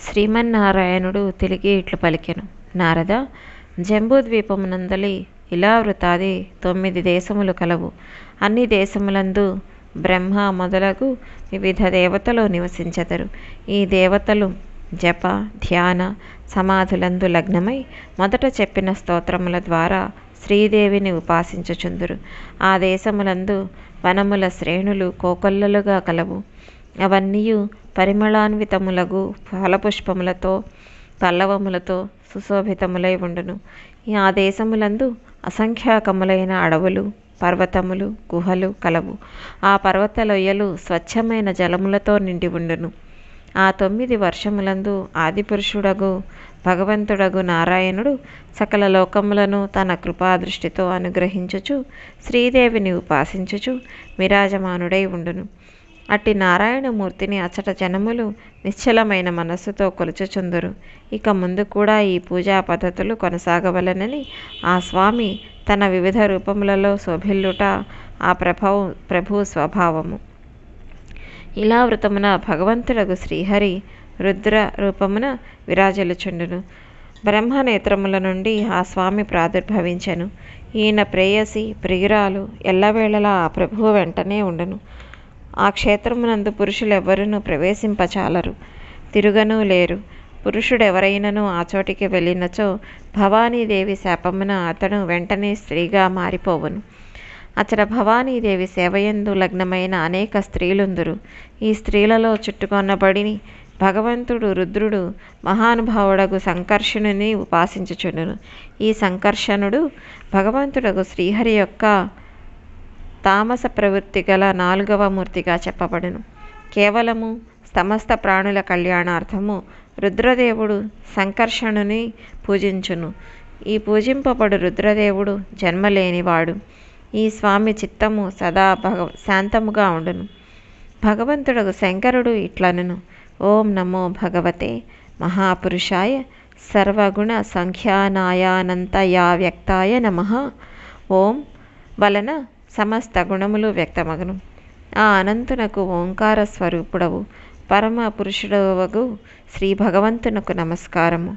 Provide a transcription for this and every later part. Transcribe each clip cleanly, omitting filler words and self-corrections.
శ్రీమన్నారాయణుడు తిరిగి ఇట్లు పలికెను. నారద, జంబూద్వీపమునందలి ఇలావృతాది 9 దేశములు కలవు. అన్ని దేశములందు బ్రహ్మ మొదలగు వివిధ దేవతలు నివసించెదరు. ఈ దేవతలు జప ధ్యాన సమాధులందు లగ్నమై మొదట చెప్పిన స్తోత్రముల ద్వారా శ్రీదేవిని ఉపాసించుచుందురు. ఆ దేశములందు వనముల శ్రేణులు కోకొల్లలుగా కలవు. అవన్నీయు పరిమళాన్వితములగు ఫలపుష్పములతో పల్లవములతో సుశోభితములై ఉండును. ఆ దేశములందు అసంఖ్యాకములైన అడవులు పర్వతములు గుహలు కలవు. ఆ పర్వత లోయలు స్వచ్ఛమైన జలములతో నిండి ఉండును. ఆ 9 వర్షములందు ఆదిపురుషుడగు భగవంతుడగు నారాయణుడు సకల లోకములను తన కృపాదృష్టితో అనుగ్రహించుచు శ్రీదేవిని ఉపాసించుచు విరాజమానుడై ఉండును. అట్టి నారాయణమూర్తిని అచట జనములు నిశ్చలమైన మనస్సుతో కొలుచుచుందురు. ఇక ముందు కూడా ఈ పూజా పద్ధతులు కొనసాగవలనని ఆ స్వామి తన వివిధ రూపములలో శోభిల్లుట ఆ ప్రభు స్వభావము. ఇలా వృతమున భగవంతుడగు శ్రీహరి రుద్ర రూపమున విరాజిల్లుచుండును. బ్రహ్మనేత్రముల నుండి ఆ స్వామి ప్రాదుర్భవించెను. ఈయన ప్రేయసి ప్రియురాలు ఎల్లవేళలా ఆ ప్రభువు వెంటనే ఉండును. ఆ క్షేత్రమునందు పురుషులెవ్వరూ ప్రవేశింపచాలరు, తిరుగనూ లేరు. పురుషుడెవరైనను ఆ చోటికి వెళ్ళినచో భవానీదేవి శాపమున అతడు వెంటనే స్త్రీగా మారిపోవును. అచట భవానీదేవి సేవయందు లగ్నమైన అనేక స్త్రీలుందురు. ఈ స్త్రీలలో చుట్టుకొనబడి భగవంతుడు రుద్రుడు మహానుభావుడగు సంకర్షణుని ఉపాసించుచుండును. ఈ సంకర్షణుడు భగవంతుడగు శ్రీహరి యొక్క తామస ప్రవృత్తి గల 4వ మూర్తిగా చెప్పబడును. కేవలము సమస్త ప్రాణుల కళ్యాణార్థము రుద్రదేవుడు సంకర్షణుని పూజించును. ఈ పూజింపబడు రుద్రదేవుడు జన్మలేనివాడు. ఈ స్వామి చిత్తము సదా శాంతముగా ఉండును. భగవంతుడగు శంకరుడు ఇట్లనును: ఓం నమో భగవతే మహాపురుషాయ సర్వగుణ సంఖ్యానాయానంతయా వ్యక్తాయ నమః. ఓం వలన సమస్త గుణములు వ్యక్తమగును. ఆ అనంతునకు ఓంకార స్వరూపుడవు పరమ పురుషుడవగు శ్రీ భగవంతునకు నమస్కారము.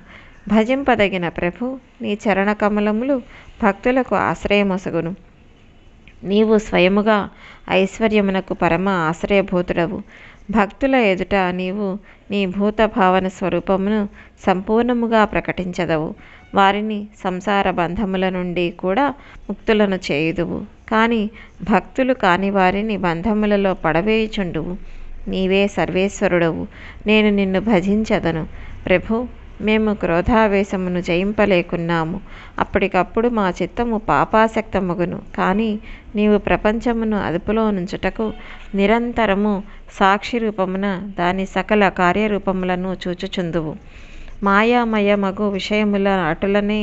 భజింపదగిన ప్రభు, నీ చరణకమలములు భక్తులకు ఆశ్రయమొసగును. నీవు స్వయముగా ఐశ్వర్యమునకు పరమ ఆశ్రయభూతుడవు. భక్తుల ఎదుట నీవు నీ భూత భావన స్వరూపమును సంపూర్ణముగా ప్రకటించదవు. వారిని సంసార బంధముల నుండి కూడా ముక్తులను చేయుదువు. కానీ భక్తులు కాని వారిని బంధములలో పడవేయుచుండువు. నీవే సర్వేశ్వరుడవు. నేను నిన్ను భజించదను. ప్రభు, మేము క్రోధావేశమును జయింపలేకున్నాము. అప్పటికప్పుడు మా చిత్తము పాపాసక్తమగును. కానీ నీవు ప్రపంచమును అదుపులో నుంచుటకు నిరంతరము సాక్షి రూపమున దాని సకల కార్యరూపములను చూచుచుందువు. మాయామయమగు విషయముల అటులనే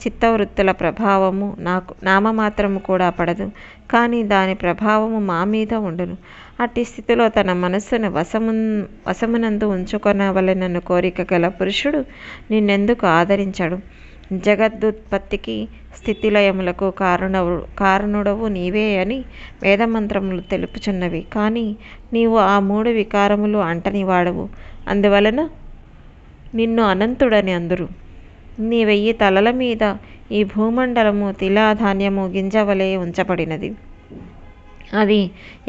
చిత్తవృత్తుల ప్రభావము నాకు నామమాత్రము కూడా పడదు. కానీ దాని ప్రభావము మా మీద ఉండును. అట్టి స్థితిలో తన మనస్సును వశమునందు ఉంచుకొనవలెనను కోరిక గల పురుషుడు నిన్నెందుకు ఆదరించడు? జగదుత్పత్తికి స్థితిలయములకు కారణుడవు నీవే అని వేదమంత్రములు తెలుపుచున్నవి. కానీ నీవు ఆ 3 వికారములు అంటని వాడవు. అందువలన నిన్ను అనంతుడని అందురు. నీ 1000 తలల మీద ఈ భూమండలము తిలాధాన్యము గింజవలే ఉంచబడినది. అది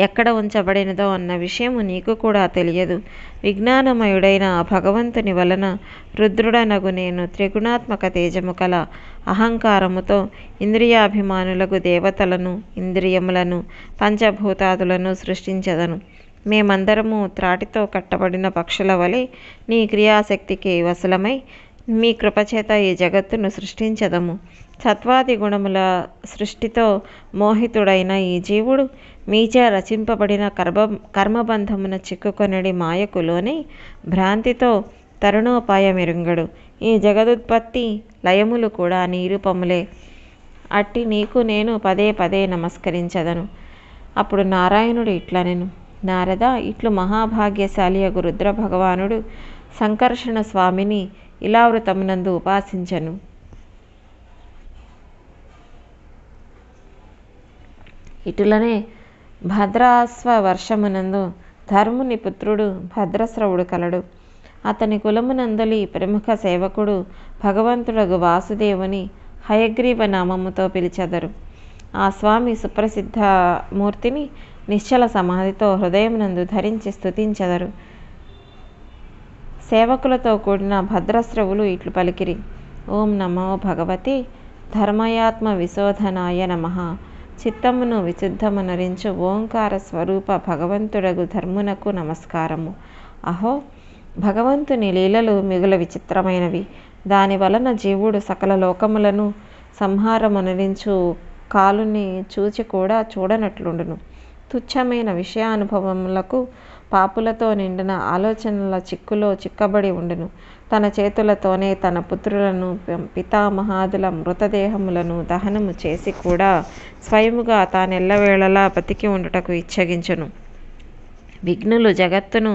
ఎక్కడ ఉంచబడినదో అన్న విషయము నీకు కూడా తెలియదు. విజ్ఞానమయుడైన భగవంతుని వలన రుద్రుడనగు నేను త్రిగుణాత్మక తేజము కల అహంకారముతో ఇంద్రియాభిమానులకు దేవతలను ఇంద్రియములను పంచభూతాదులను సృష్టించదను. మేమందరము త్రాటితో కట్టబడిన పక్షుల వలె నీ క్రియాశక్తికి వశలమై మీ కృపచేత ఈ జగత్తును సృష్టించదము. సత్వాది గుణముల సృష్టితో మోహితుడైన ఈ జీవుడు మీచే రచింపబడిన కర్మబంధమున చిక్కుకొనడి మాయకు లోని భ్రాంతితో తరుణోపాయమెరుంగడు. ఈ జగదుత్పత్తి లయములు కూడా నీ రూపములే. అట్టి నీకు నేను పదే పదే నమస్కరించదను. అప్పుడు నారాయణుడు ఇట్లనెను: నారద, ఇట్లు మహాభాగ్యశాలియగు రుద్ర భగవానుడు సంకర్షణ స్వామిని ఇలావృతమునందు ఉపాసించను. ఇటులనే భద్రాస్వ వర్షమునందు ధర్ముని పుత్రుడు భద్రశ్రవుడు కలడు. అతని కులమునందలి ప్రముఖ సేవకుడు భగవంతుడగు వాసుదేవుని హయగ్రీవ నామముతో పిలిచెదరు. ఆ స్వామి సుప్రసిద్ధ మూర్తిని నిశ్చల సమాధితో హృదయమునందు ధరించి స్తుతించెదరు. సేవకులతో కూడిన భద్రశ్రవులు ఇట్లు పలికిరి: ఓం నమో భగవతి ధర్మయాత్మ విశోధనాయ నమః. చిత్తమును విశుద్ధమునరించు ఓంకార స్వరూప భగవంతుడగు ధర్మునకు నమస్కారము. అహో, భగవంతుని లీలలు మిగుల విచిత్రమైనవి. దాని వలన జీవుడు సకల లోకములను సంహారమునరించు కాలుని చూచి కూడా చూడనట్లుండును. తుచ్చమైన విషయానుభవములకు పాపులతో నిండిన ఆలోచనల చిక్కులో చిక్కబడి ఉండును. తన చేతులతోనే తన పుత్రులను పితామహాదుల మృతదేహములను దహనము చేసి కూడా స్వయముగా తానెల్లవేళలా బతికి ఉండుటకు ఇచ్చగించును. విఘ్నులు జగత్తును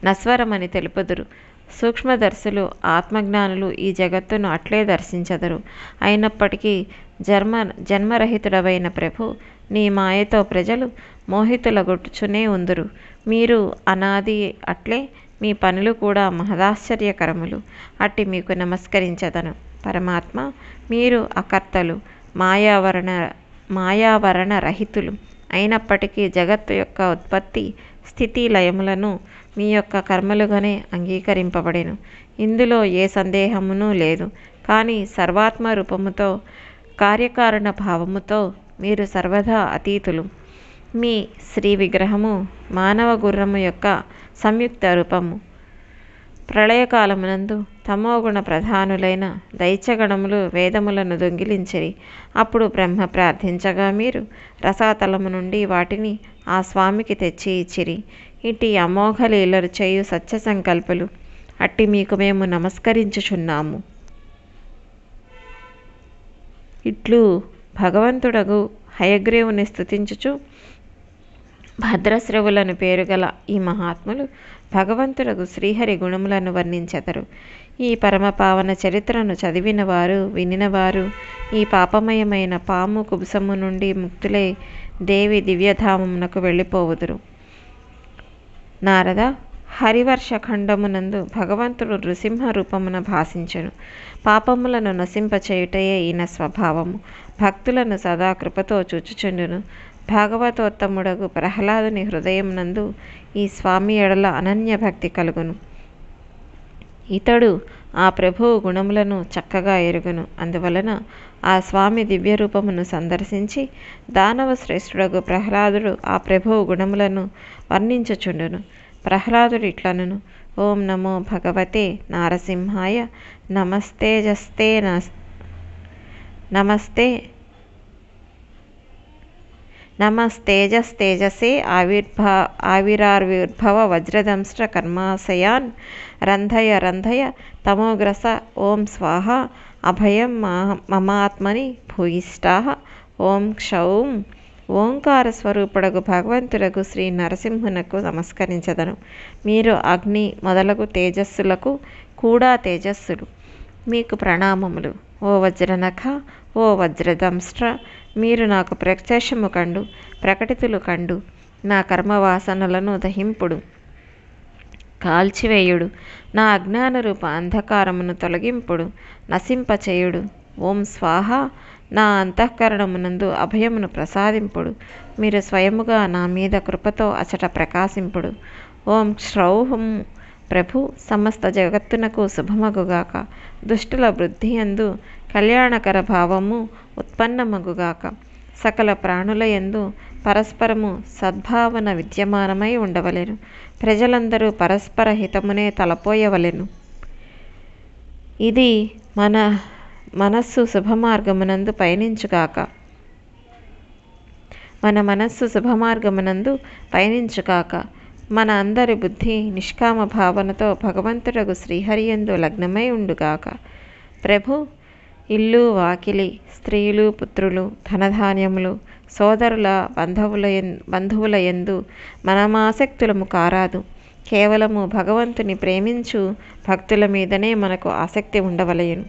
నశ్వరమని తెలుపుదురు. సూక్ష్మదర్శులు ఆత్మజ్ఞానులు ఈ జగత్తును అట్లే దర్శించెదరు. అయినప్పటికీ జన్మరహితుడవైన ప్రభు, నీ మాయతో ప్రజలు మోహితులగొట్టుచునే ఉందురు. మీరు అనాది, అట్లే మీ పనులు కూడా మహదాశ్చర్యకరములు. అట్టి మీకు నమస్కరించదను. పరమాత్మ, మీరు అకర్తలు, మాయావరణ రహితులు. అయినప్పటికీ జగత్తు యొక్క ఉత్పత్తి స్థితి లయములను మీ యొక్క కర్మలుగానే అంగీకరింపబడెను. ఇందులో ఏ సందేహమునూ లేదు. కానీ సర్వాత్మ రూపముతో కార్యకారణ భావముతో మీరు సర్వదా అతీతులు. మీ శ్రీ విగ్రహము మానవ గుర్రము యొక్క సంయుక్త రూపము. ప్రళయకాలమునందు తమోగుణ ప్రధానులైన దైత్యగణములు వేదములను దొంగిలించిరి. అప్పుడు బ్రహ్మ ప్రార్థించగా మీరు రసాతలము నుండి వాటిని ఆ స్వామికి తెచ్చి ఇచ్చిరి. ఇట్టి అమోఘ లీలలు చేయు సత్య సంకల్పులు. అట్టి మీకు మేము నమస్కరించుచున్నాము. ఇట్లు భగవంతుడగు హయగ్రీవుని స్తుతించుచు భద్రశ్రవులను పేరుగల ఈ మహాత్ములు భగవంతుడగు శ్రీహరి గుణములను వర్ణించెదరు. ఈ పరమపావన చరిత్రను చదివినవారు, వినినవారు ఈ పాపమయమైన పాము కుబుసము నుండి ముక్తులై దేవి దివ్యధామమునకు వెళ్ళిపోవుదురు. నారద, హరివర్ష ఖండమునందు భగవంతుడు నృసింహ రూపమున భాసించెను. పాపములను నశింపచేయుటయే ఈయన స్వభావము. భక్తులను సదా కృపతో చూచుచుండును. భాగవతోత్తముడగు ప్రహ్లాదుని హృదయమునందు ఈ స్వామి ఎడల అనన్య భక్తి కలుగును. ఇతడు ఆ ప్రభువు గుణములను చక్కగా ఎరుగును. అందువలన ఆ స్వామి దివ్య రూపమును సందర్శించి దానవ శ్రేష్ఠుడగు ప్రహ్లాదుడు ఆ ప్రభువు గుణములను వర్ణించుచుండును. ప్రహ్లాదుడు ఇట్లనును: ఓం నమో భగవతే నారసింహాయ నమస్తేజస్తేజసే ఆవిరావిర్భవ వజ్రదంష్ట్ర కర్మాశయాన్ రంధయ తమోగ్రస ఓం స్వాహ అభయం మమాత్మని భూయిష్టాః ఓం క్షౌం. ఓంకార స్వరూపుడగు భగవంతుడగు శ్రీ నరసింహునకు నమస్కరించదను. మీరు అగ్ని మొదలగు తేజస్సులకు కూడా తేజస్సులు. మీకు ప్రణామములు. ఓ వజ్రనఖ, ఓ వజ్రదంష్ట్ర, మీరు నాకు ప్రత్యక్షము కండు, ప్రకటితులు కండు. నా కర్మవాసనలను దహింపుడు, కాల్చివేయుడు. నా అజ్ఞాన రూప అంధకారమును తొలగింపుడు, నశింపచేయుడు. ఓం స్వాహ. నా అంతఃకరణమునందు అభయమును ప్రసాదింపుడు. మీరు స్వయముగా నా మీద కృపతో అచట ప్రకాశింపుడు. ఓం శ్రౌహం. ప్రభు, సమస్త జగత్తునకు శుభమగుగాక. దుష్టుల వృద్ధియందు కళ్యాణకర భావము ఉత్పన్నమగుగాక. సకల ప్రాణుల యందు పరస్పరము సద్భావన విద్యమానమై ఉండవలెను. ప్రజలందరూ పరస్పర హితమునే తలపోయవలెను. ఇది మన మనస్సు శుభమార్గమునందు పయనించుగాక. మన అందరి బుద్ధి నిష్కామ భావనతో భగవంతుడగు శ్రీహరియందు లగ్నమై ఉండుగాక. ప్రభు, ఇల్లు వాకిలి, స్త్రీలు పుత్రులు, ధనధాన్యములు, సోదరుల బంధువుల యందు మనమాసక్తులము కారాదు. కేవలము భగవంతుని ప్రేమించు భక్తుల మీదనే మనకు ఆసక్తి ఉండవలెను.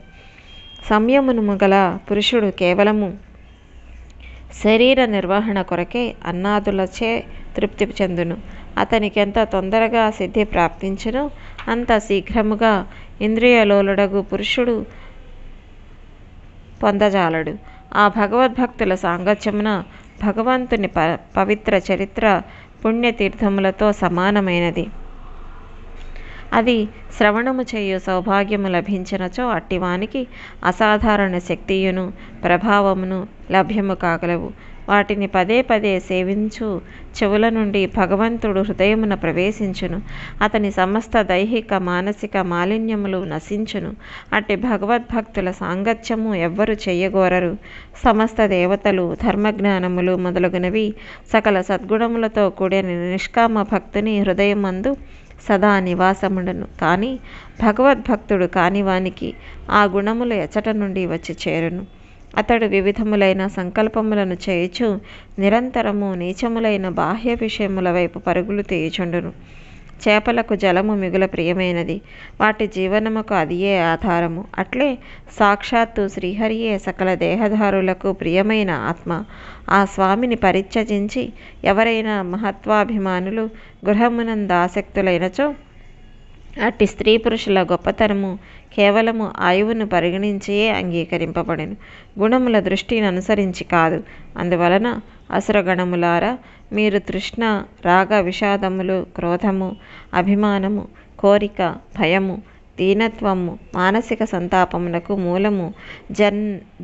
సంయమనము గల పురుషుడు కేవలము శరీర నిర్వహణ కొరకే అన్నాదులచే తృప్తి చెందును. అతనికెంత తొందరగా సిద్ధి ప్రాప్తించునో అంత శీఘ్రముగా ఇంద్రియలోలుడగు పురుషుడు పొందజాలడు. ఆ భగవద్భక్తుల సాంగత్యమున భగవంతుని పవిత్ర చరిత్ర పుణ్యతీర్థములతో సమానమైనది. అది శ్రవణము చేయు సౌభాగ్యము లభించినచో అట్టివానికి అసాధారణ శక్తియును ప్రభావమును లభ్యము కాగలవు. వాటిని పదే పదే సేవించు చెవుల నుండి భగవంతుడు హృదయమున ప్రవేశించును. అతని సమస్త దైహిక మానసిక మాలిన్యములు నశించును. అట్టి భగవద్భక్తుల సాంగత్యము ఎవ్వరు చెయ్యగోరరు. సమస్త దేవతలు ధర్మజ్ఞానములు మొదలగునవి సకల సద్గుణములతో కూడిన నిష్కామ భక్తుని హృదయమందు సదా నివాసముండును. కానీ భగవద్భక్తుడు కానివానికి ఆ గుణములు ఎచ్చట నుండి వచ్చి చేరును. అతడు వివిధములైన సంకల్పములను చేయుచు నిరంతరము నీచములైన బాహ్య విషయముల వైపు పరుగులు తీయుచుండును. చేపలకు జలము మిగుల ప్రియమైనది, వాటి జీవనముకు అదియే ఆధారము. అట్లే సాక్షాత్తు శ్రీహరియే సకల దేహధారులకు ప్రియమైన ఆత్మ. ఆ స్వామిని పరిత్యజించి ఎవరైనా మహత్వాభిమానులు గృహమునంద ఆసక్తులైనచో అట్టి స్త్రీ పురుషుల గొప్పతనము కేవలము ఆయువును పరిగణించియే అంగీకరింపబడెను, గుణముల దృష్టిని అనుసరించి కాదు. అందువలన అసురగణములారా, మీరు తృష్ణ, రాగ, విషాదములు, క్రోధము, అభిమానము, కోరిక, భయము, దీనత్వము, మానసిక సంతాపమునకు మూలము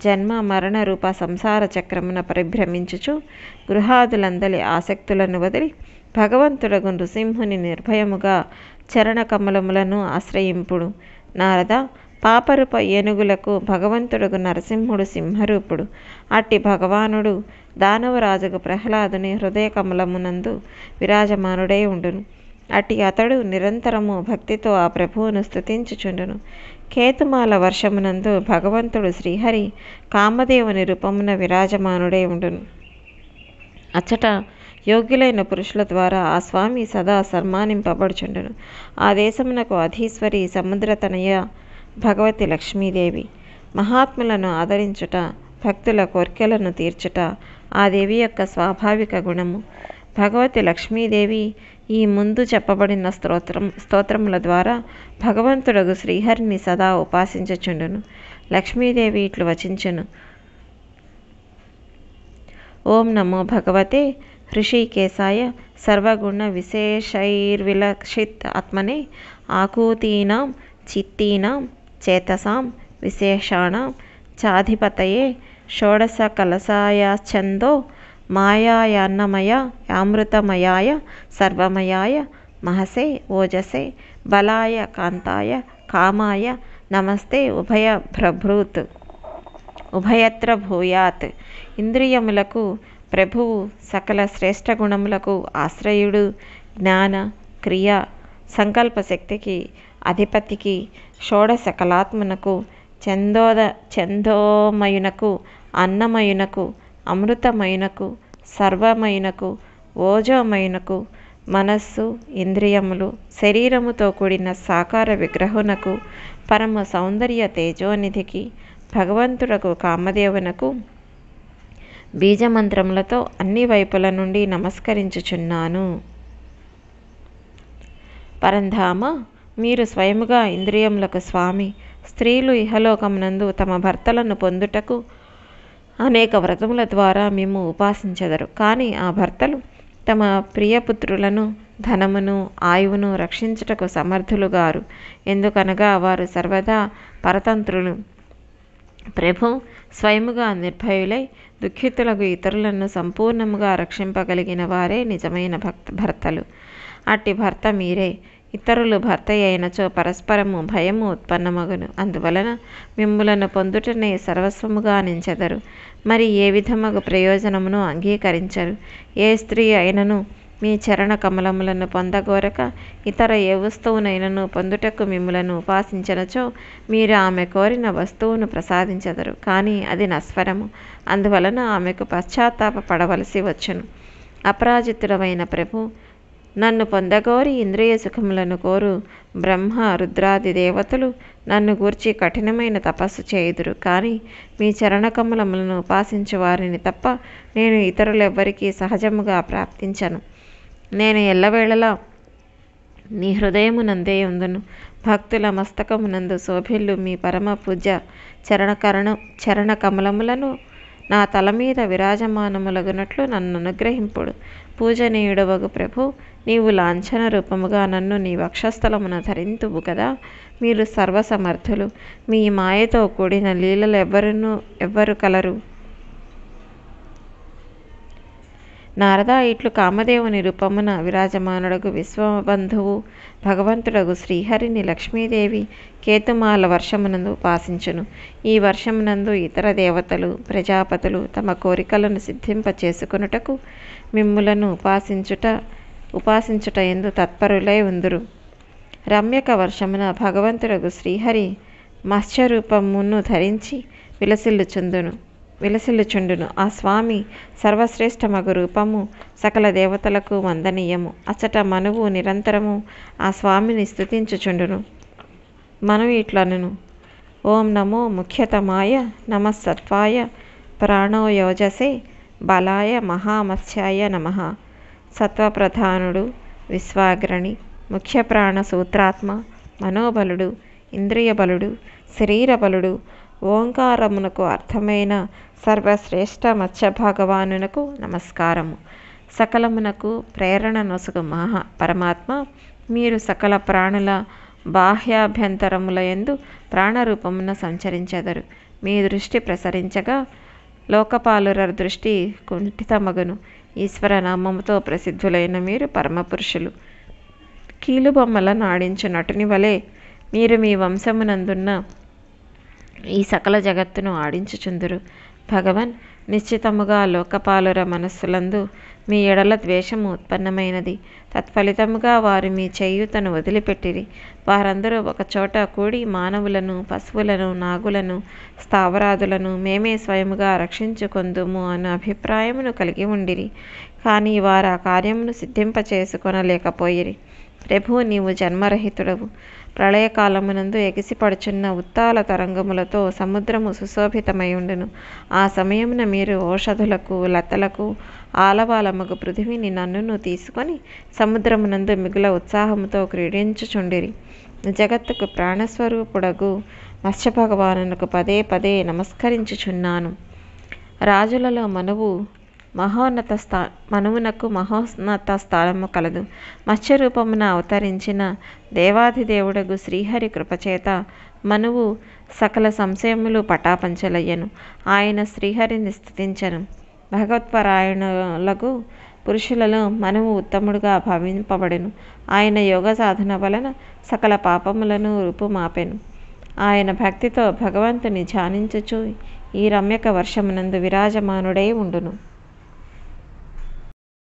జన్మ మరణ రూప సంసార చక్రమున పరిభ్రమించుచు గృహాదులందలి ఆసక్తులను వదిలి భగవంతుడగు నృసింహుని నిర్భయముగా చరణ కమలములను ఆశ్రయింపుడు. నారద, పాపరూప ఏనుగులకు భగవంతుడగు నరసింహుడు సింహరూపుడు. అట్టి భగవానుడు దానవరాజుకు ప్రహ్లాదుని హృదయ కమలమునందు విరాజమానుడై ఉండును. అట్టి అతడు నిరంతరము భక్తితో ఆ ప్రభువును స్తుతించుచుండును. కేతుమాల వర్షమునందు భగవంతుడు శ్రీహరి కామదేవుని రూపమున విరాజమానుడై ఉండును. అచ్చట యోగ్యులైన పురుషుల ద్వారా ఆ స్వామి సదా సన్మానింపబడుచుండును. ఆ దేశమునకు అధీశ్వరి సముద్రతనయ భగవతి లక్ష్మీదేవి. మహాత్ములను ఆదరించుట, భక్తుల కోర్కెలను తీర్చుట ఆ దేవి యొక్క స్వాభావిక గుణము. భగవతి లక్ష్మీదేవి ఈ ముందు చెప్పబడిన స్తోత్రముల ద్వారా భగవంతుడగు శ్రీహరిని సదా ఉపాసించుచుండును. లక్ష్మీదేవి ఇట్లు వచించును: ఓం నమో భగవతే హృషికేశాయ సర్వగుణ విశేషైర్విలక్షిత్ ఆత్మనే ఆకూతీనాం చిత్తీనాం చేతసాం విశేషాణం చాధిపతయే షోడశ కలశాయాఛందో మాయాయాన్నమయ అమృతమయాయ సర్వమయాయ మహసే ఓజసే బలాయ కాంతాయ కామాయ నమస్తే ఉభయత్ర భూయాత్. ఇంద్రియములకు ప్రభువు, సకల శ్రేష్ఠ గుణములకు ఆశ్రయుడు, జ్ఞాన, క్రియ, సంకల్ప శక్తికి అధిపతికి, షోడశ కళాత్మనకు, చందోమయునకు, అన్నమయునకు, అమృతమయునకు, సర్వమయునకు, ఓజోమయునకు, మనస్సు, ఇంద్రియములు, శరీరముతో కూడిన సాకార విగ్రహునకు, పరమ సౌందర్య తేజోనిధికి, భగవంతుడకు కామదేవునకు బీజమంత్రములతో అన్ని వైపుల నుండి నమస్కరించుచున్నాను. పరంధామ, మీరు స్వయముగా ఇంద్రియములకు స్వామి. స్త్రీలు ఇహలోకమునందు తమ భర్తలను పొందుటకు అనేక వ్రతముల ద్వారా మేము ఉపాసించెదరు. కానీ ఆ భర్తలు తమ ప్రియపుత్రులను, ధనమును, ఆయువును రక్షించుటకు సమర్థులుగారు. ఎందుకనగా వారు సర్వదా పరతంత్రులు. ప్రభు స్వయముగా నిర్భయులై దుఃఖితులకు ఇతరులను సంపూర్ణముగా రక్షింపగలిగిన వారే నిజమైన భర్తలు. అట్టి భర్త మీరే. ఇతరులు భర్త అయినచో పరస్పరము భయము ఉత్పన్నమగును. అందువలన మిమ్ములను పొందుటనే సర్వస్వముగా నించెదరు. మరి ఏ విధముగు ప్రయోజనమును అంగీకరించరు. ఏ స్త్రీ అయినను మీ చరణ కమలములను పొందగోరక ఇతర ఏ వస్తువునైనను పొందుటకు మిమ్ములను ఉపాసించినచో మీరు ఆమె కోరిన వస్తువును ప్రసాదించెదరు. కానీ అది నశ్వరము. అందువలన ఆమెకు పశ్చాత్తాప పడవలసి వచ్చును. అపరాజితుడమైన ప్రభు, నన్ను పొందగోరి ఇంద్రియ సుఖములను కోరు బ్రహ్మ, రుద్రాది దేవతలు నన్ను గూర్చి కఠినమైన తపస్సు చేయుదురు. కానీ మీ చరణకమలములను ఉపాసించు వారిని తప్ప నేను ఇతరులెవ్వరికీ సహజముగా ప్రాప్తించను. నేను ఎల్లవేళలా నీ హృదయమునందే ఉందును. భక్తుల మస్తకమునందు శోభిల్లు మీ పరమ పూజ్య చరణ కమలములను నా తల మీద విరాజమానములగునట్లు నన్ను అనుగ్రహింపుడు. పూజనీయుడవగు ప్రభు, నీవు లాంఛన రూపముగా నన్ను నీ వక్షస్థలమున ధరింతువు కదా. మీరు సర్వసమర్థులు. మీ మాయతో కూడిన లీలలు ఎవ్వరు కలరు? నారద, ఇట్లు కామదేవుని రూపమున విరాజమానుడగు విశ్వబంధువు భగవంతుడగు శ్రీహరిని లక్ష్మీదేవి కేతుమాల వర్షమునందు ఉపాసించును. ఈ వర్షమునందు ఇతర దేవతలు, ప్రజాపతులు తమ కోరికలను సిద్ధింపచేసుకొనుటకు మిమ్ములను ఉపాసించుట ఎందు తత్పరులై ఉందురు. రమ్యక వర్షమున భగవంతుడగు శ్రీహరి మత్స్యరూపమును ధరించి విలసిల్లుచుండును. ఆ స్వామి సర్వశ్రేష్టమగు రూపము సకల దేవతలకు వందనీయము. అచట మనువు నిరంతరము ఆ స్వామిని స్తుతించుచుండును. మనువు ఇట్లనును: ఓం నమో ముఖ్యతమాయ నమస్సత్వాయ ప్రాణోయోజసే బలాయ మహామత్స్యాయ నమః. సత్వప్రధానుడు, విశ్వాగ్రణి, ముఖ్య ప్రాణ సూత్రాత్మ, మనోబలుడు, ఇంద్రియబలుడు, శరీరబలుడు, ఓంకారమునకు అర్థమైన సర్వశ్రేష్ఠ మత్స్య భగవానునకు నమస్కారము. సకలమునకు ప్రేరణ నొసగు పరమాత్మ, మీరు సకల ప్రాణుల బాహ్యాభ్యంతరములయందు ప్రాణరూపమున సంచరించెదరు. మీ దృష్టి ప్రసరించగా లోకపాలుర దృష్టి కుంఠితమగును. ఈశ్వర నామముతో ప్రసిద్ధులైన మీరు పరమపురుషులు. కీలుబొమ్మలను ఆడించు నటుని వలె మీరు మీ వంశమునందున్న ఈ సకల జగత్తును ఆడించుచుందురు. భగవన్, నిశ్చితముగా లోకపాలుర మనస్సులందు మీ ఎడల ద్వేషము ఉత్పన్నమైనది. తత్ఫలితముగా వారు మీ చేయూతను వదిలిపెట్టిరి. వారందరూ ఒకచోట కూడి మానవులను, పశువులను, నాగులను, స్థావరాదులను మేమే స్వయముగా రక్షించుకొందుము అను అభిప్రాయమును కలిగి ఉండిరి. కానీ వారు ఆ కార్యమును సిద్ధింపచేసుకొనలేకపోయిరి. ప్రభు, నీవు జన్మరహితుడవు. ప్రళయకాలమునందు ఎగిసిపడుచున్న ఉత్తాల తరంగములతో సముద్రము సుశోభితమైయుండును. ఆ సమయమున మీరు ఓషధులకు, లతలకు ఆలవాలమగు పృథివిని నన్నును తీసుకొని సముద్రమునందు మిగుల ఉత్సాహముతో క్రీడించుచుండిరి. జగత్తుకు ప్రాణస్వరూపుడగు మత్స్యభగవానునకు పదే పదే నమస్కరించుచున్నాను. రాజులలో మనువునకు మహోన్నత స్థానము కలదు. మత్స్యరూపమున అవతరించిన దేవాధిదేవుడగు శ్రీహరి కృపచేత మనువు సకల సంశయములు పటాపంచలయ్యను. ఆయన శ్రీహరిని స్తుతించను. భగవత్పరాయణులగు పురుషులలో మనువు ఉత్తముడుగా భావింపబడెను. ఆయన యోగ సాధన వలన సకల పాపములను రూపుమాపెను. ఆయన భక్తితో భగవంతుని ధ్యానించుచు ఈ రమ్యక వర్షమునందు విరాజమానుడై ఉండును.